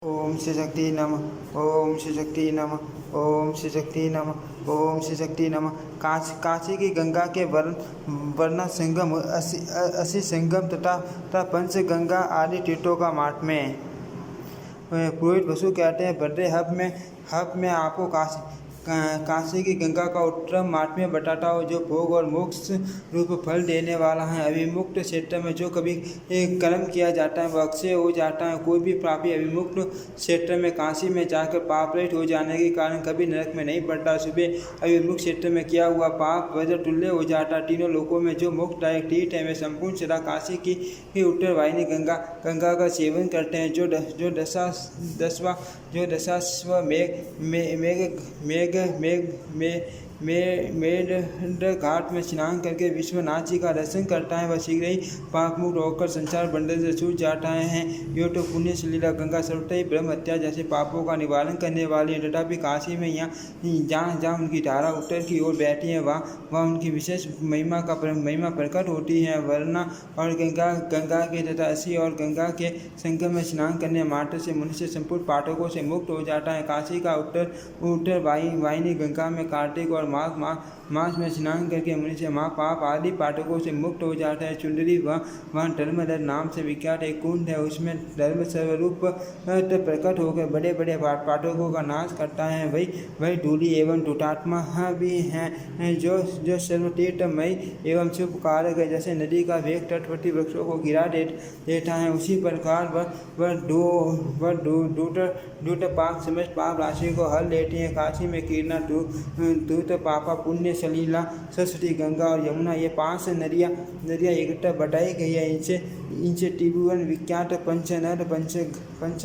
ओम श्री शक्ति नमः। ओम श्री शक्ति नमः। ओम श्री शक्ति नमः। ओम श्री शक्ति नमः। काशी की गंगा के वर्ण संगम, असी संगम तथा पंच गंगा आदि तीर्थों का महात्म्य। पुरोहित वसु कहते हैं, बड़े हब में आपको काशी की गंगा का उत्तम महात्म्य बताता हूँ, जो भोग और मोक्ष रूप फल देने वाला है। अभिमुक्त क्षेत्र में जो कभी कर्म किया जाता है वह अक्षय हो जाता है। कोई भी पापी अभिमुक्त क्षेत्र में काशी में जाकर पाप रहित हो जाने के कारण कभी नरक में नहीं पड़ता। सुबह अभिमुक्त क्षेत्र में किया हुआ पाप वज्र तुल्य हो जाता। तीनों लोकों में जो मोक्षदायक तीर्थ है वे संपूर्ण सदा काशी की उत्तर वाहिनी गंगा का सेवन करते हैं। जो मेढ घाट में स्नान करके विश्वनाथ जी का दर्शन करता है, वह शीघ्र ही पाप मुक्त होकर संसार बंधन से छूट जाता है। यो तो पुण्य सलीला गंगा सर्वथा ही ब्रह्म हत्या जैसे पापों का निवारण करने वाली है। तथापि काशी में जहाँ उनकी धारा उत्तर की ओर बैठी है वहाँ उनकी विशेष महिमा प्रकट होती है। वरना और गंगा के तथा असी और गंगा के संगम में स्नान करने मात्र से मनुष्य संपूर्ण पाठकों से मुक्त हो जाता है। काशी का उत्तर वाहिनी गंगा में कार्तिक और मास में स्नान करके मनुष्य महापाप आदि पाठकों से मुक्त हो जाता है। चुंदरी वहाँ धर्मधर नाम से विख्यात एक कुंड है, उसमें धर्म स्वरूप प्रकट होकर बड़े बड़े पाठकों का नाश करता है। वही धूली एवं दुष्टात्मा भी हैं, जो सर्वतीर्थमयी एवं शुभ कारक है। जैसे नदी का वेग तटवर्ती वृक्षों को गिरा देता है, उसी प्रकार वह दूत पाप समस्त पाप राशि को हल लेती है। काशी में कीर्णा, दूत पापा, पुण्य सलीला, सरस्वती, गंगा और यमुना, ये 5 नदियाँ इकट्ठा बताई गई है। इनसे त्रिभुवन विख्यात पंच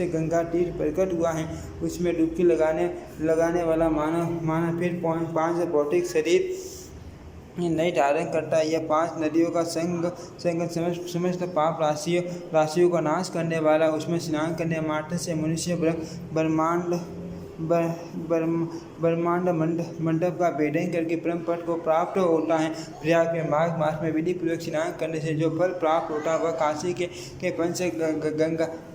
गंगा तीर्थ प्रकट हुआ है। उसमें डुबकी लगाने वाला मानव फिर 5 भौतिक शरीर नहीं धारण करता है। यह 5 नदियों का संगम समस्त पाप राशियों का नाश करने वाला। उसमें स्नान करने मात्र से मनुष्य ब्रह्मांड मंडप का भेदन करके ब्रह्म पद को प्राप्त होता है। प्रयाग में माघ मास में विधि पूर्वक स्नान करने से जो फल प्राप्त होता है वह काशी के पंच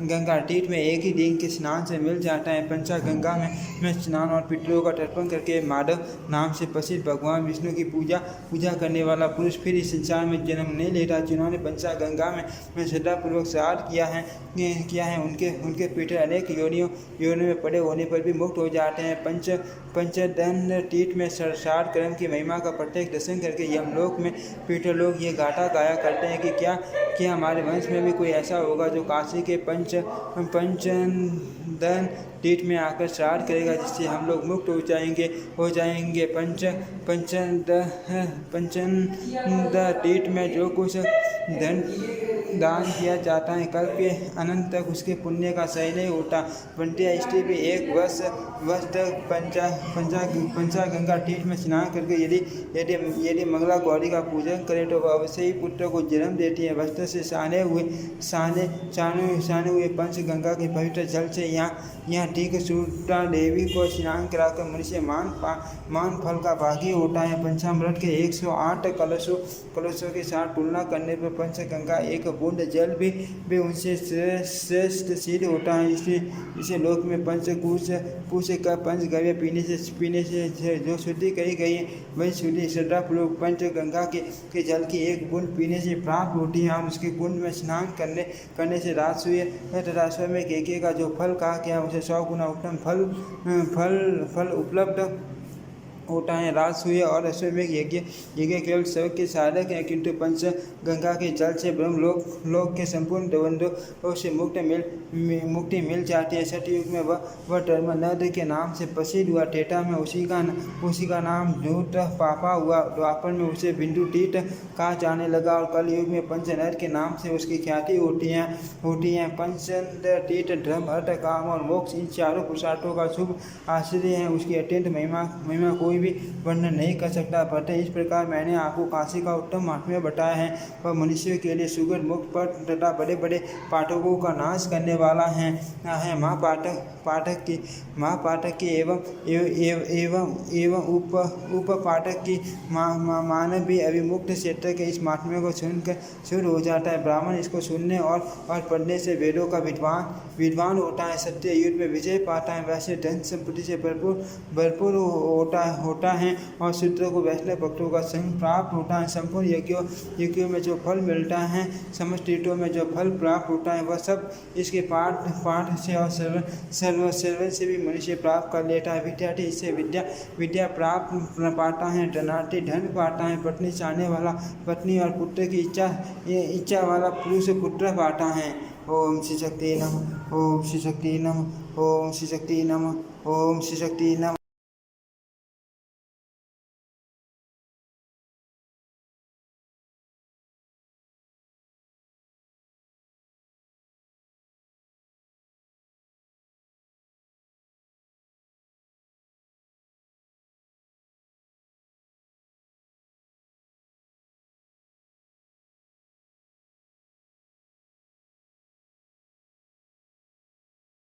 गंगा तीर्थ में एक ही दिन के स्नान से मिल जाता है। पंचा गंगा में स्नान और पितरों का तर्पण करके माधव नाम से प्रसिद्ध भगवान विष्णु की पूजा करने वाला पुरुष फिर इस संसार में जन्म नहीं लेता। जिन्होंने पंचा गंगा में श्रद्धापूर्वक श्राद्ध किया है उनके पितर अनेक योनियों में पड़े होने पर भी मुक्त हो जाते हैं। पंचदन तीर्थ में श्राद्ध कर्म की महिमा का प्रत्यक्ष दर्शन करके यमलोक में पितर लोग ये गाथा गाया करते हैं कि क्या हमारे वंश में भी कोई ऐसा होगा जो काशी के पंचदन तीर्थ में आकर श्राद्ध करेगा, जिससे हम लोग मुक्त हो जाएंगे। पंचद तीर्थ में जो कुछ धन दान किया जाता है, कल के अनंत तक उसके पुण्य का सही नहीं होता। वंटिया स्त्री भी एक वर्ष तक पंचा गंगा तीर्थ में स्नान करके यदि मंगला गौरी का पूजन करे तो वह अवश्य ही पुत्र को जन्म देती है। वस्त्र से साने हुए पंच गंगा के पवित्र जल से यहाँ ठीक सूता देवी को स्नान कराकर मनुष्य मान फल का भागी होता है। पंचामृत के 108 कलशों के साथ तुलना करने पर पंच गंगा एक बूंद जल भी उनसे श्रेष्ठ सिद्ध होता है। इसे लोक में पंचकूश का पंचगव्य पीने से जो शुद्धि कही गई है वही शुद्धि श्रद्धापूर्वक पंच गंगा के जल की एक बूंद पीने से प्राप्त होती है। और उसके कुंड में स्नान करने से राजसूय तथा स्वयं केके का जो फल कहा गया उसे 100 गुना उत्तम फल उपलब्ध होता है। राजसूय और अश्वमेघ यज्ञ केवल सबक के साधक हैं, किंतु पंच गंगा के जल से ब्रह्मलोक के संपूर्ण द्वंद्वों से मुक्ति मिल जाती है। सतयुग में वह धर्मनद के नाम से प्रसिद्ध हुआ। त्रेता में उसी का नाम धूत पापा हुआ। द्वापर में उसे बिंदु तीर्थ कहा जाने लगा और कलयुग में पंचनद के नाम से उसकी ख्याति होती है। पंचनद तीर्थ धर्म, अर्थ, काम और मोक्ष, इन चारों पुरुषार्थों का शुभ आश्रय है। उसकी अत्यंत महिमा कोई भी वर्णन नहीं कर सकता। पता इस प्रकार मैंने आपको काशी का उत्तम महात्म्य बताया है। वह मनुष्य के लिए सुगढ़ मुख पर तथा बड़े बड़े पाठकों का नाश करने वाला है। माँ पाठक की एवं उप पाठक की मानव भी अभिमुक्त क्षेत्र के इस महात्म्य को सुनकर शुरू हो जाता है। ब्राह्मण इसको सुनने और पढ़ने से वेदों का विद्वान होता है, सत्य युद्ध में विजय पाता है, वैसे धन संपत्ति से भरपूर होता है और शूद्र को वैष्णव भक्तों का संग प्राप्त होता है। संपूर्ण यज्ञों में जो फल मिलता है, समस्त तीर्थों में जो फल प्राप्त होता है, वह सब इसके पाठ से और श्रवण से भी मनुष्य प्राप्त कर लेता है। विद्यार्थी इससे विद्या प्राप्त पाता है, धनार्थी धन पाता है, पत्नी चाहने वाला पत्नी और पुत्र की इच्छा वाला पुरुष पुत्र पाता है। ओम श्री शक्ति नमः। ओम श्री शक्ति नमः। ओम श्री शक्ति नमः। ओम श्री शक्ति नमः।